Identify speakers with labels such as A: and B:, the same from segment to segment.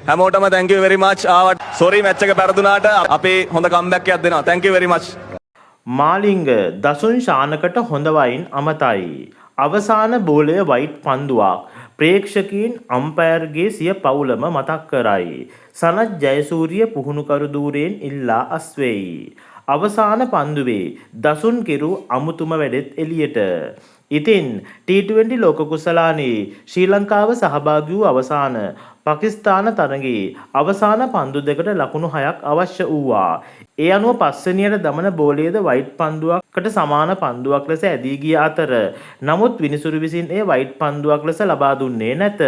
A: හැමෝටම thank you very much ආවට. sorry match එක පෙරදුනාට අපි හොඳ comeback එකක් දෙනවා. thank you very much.
B: Malinga දසුන් ශානකට හොඳ වයින් අමතයි. අවසාන බෝලය වයිට් පන්දුවක්. ප්‍රේක්ෂකයින් අම්පයර්ගේ සිය පවුලම මතක් කරයි. සනත් ජයසූරිය පුහුණුකරු ධූරයෙන් ඉල්ලා අස්වෙයි. අවසාන පන්දුවේ දසුන් කෙරු අමුතුම වැඩෙත් එළියට. ඉතින් T20 ලෝක කුසලානේ ශ්‍රී ලංකාව සහභාගී වූ අවසාන පාකිස්තාන තරගයේ අවසාන පන්දු දෙකට ලකුණු 6ක් අවශ්‍ය වූවා. ඒ අනුව පස්වෙනියට දමන බෝලයේද වයිට් පන්දුවකට සමාන පන්දුවක් ලෙස ඇදී ගිය අතර නමුත් විනිසුරු විසින් ඒ වයිට් පන්දුවක් ලෙස ලබා දුන්නේ නැත.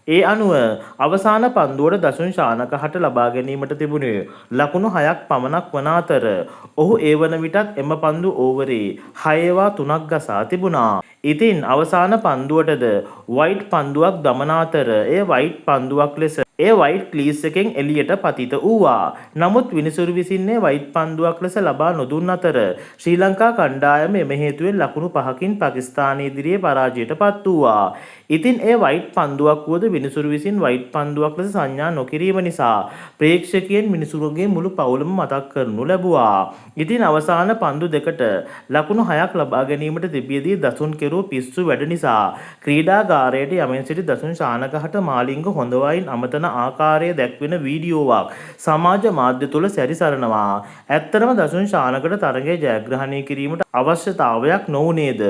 B: ඒ අනුව අවසාන පන්දුවට දසුන් ශානකහට ලබා ගැනීමට තිබුණේ ලකුණු 6ක් පමණක් වන අතර ඔහු ඒ වන විටත් එම පන්දු ඕවරේ 6 3ක් ගසා තිබුණා. ඉතින් අවසාන පන්දුවටද වයිට් පන්දුවක් දමන අතර ඒ වයිට් පන්දුවක් ලෙස ඒ වයිට් ක්ලීස් එකෙන් එළියට පතිත වූවා. නමුත් විනිසුරු විසින් වයිට් පන්දුවක් ලෙස ලබා නොදුන් අතර ශ්‍රී ලංකා කණ්ඩායම එම හේතුවෙන් ලකුණු 5කින් පාකිස්තානය ඉදිරියේ පරාජයට පත් වූවා. ඉතින් ඒ වයිට් පන්දුවක් වුවද විනිසුරු විසින් වයිට් පන්දුවක් ලෙස සංඥා නොකිරීම නිසා ප්‍රේක්ෂකයන් විනිසුරුගේ මුළු පවුලම මතක් කරනු ලැබුවා. ඉතින් අවසාන පන්දු දෙකට ලකුණු 6ක් ලබා ගැනීමට තිබියදී දසුන් කෙරුව පිස්සු වැඩ නිසා ක්‍රීඩාගාරයට යමින් සිටි දසුන් ශානකහට මාලිංග හොඳ වයින් අමතන ආකාරය දැක්වෙන වීඩියෝවක් සමාජ මාධ්‍ය තුල සැරිසරනවා. ඇත්තටම දසුන් ශානකට තරගයේ ජයග්‍රහණය කිරීමට අවශ්‍යතාවයක් නොවුනේද?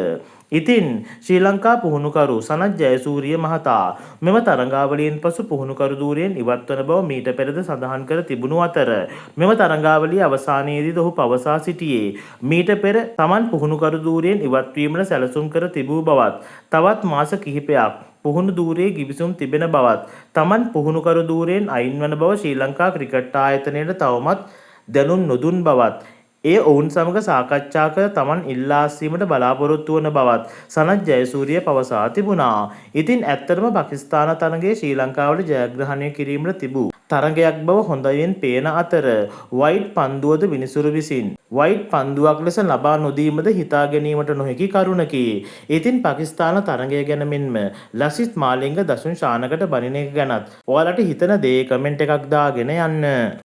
B: ඉතින් ශ්‍රී ලංකා පුහුණුකරු සනත් ජයසූරිය මහතා මෙම තරඟාවලියෙන් පසු පුහුණුකරු ධූරයෙන් ඉවත් වන බව මීට පෙරද සඳහන් කර තිබුණු අතර මෙම තරඟාවලිය අවසානයේදී ඔහු පවසා සිටියේ මීට පෙර Taman පුහුණුකරු ධූරයෙන් ඉවත් වීමට සැලසුම් කර තිබූ බවත් තවත් මාස කිහිපයක් පුහුණු ධූරයේ ගිවිසුම් තිබෙන බවත් Taman පුහුණුකරු ධූරයෙන් අයින් වන බව ශ්‍රී ලංකා ක්‍රිකට් ආයතනයට තවමත් දැනුම් නොදුන් බවත් ඒ ඔවුන් සමග සාකච්ඡා කර Taman ඉල්ලා අස්වීමට බලාපොරොත්තු වන බවත් සනත් ජයසූරිය පවසා තිබුණා. ඉතින් ඇත්තටම පාකිස්තාන තරගයේ ශ්‍රී ලංකාවට ජයග්‍රහණය කිරීමට තිබූ තරගයක් බව හොඳින් පේන අතර වයිට් පන්දුවද විනිසුරු විසින් වයිට් පන්දුවක් ලෙස ලබා නොදීමද හිතා ගැනීමට නොහැකි කරුණකි. ඉතින් පාකිස්තාන තරගය ගැන මෙන්ම ලසිත් මාලිංග දසුන් ශානකට බනින එක ගැනත් ඔයාලට හිතන දේ කමෙන්ට් එකක් දාගෙන යන්න.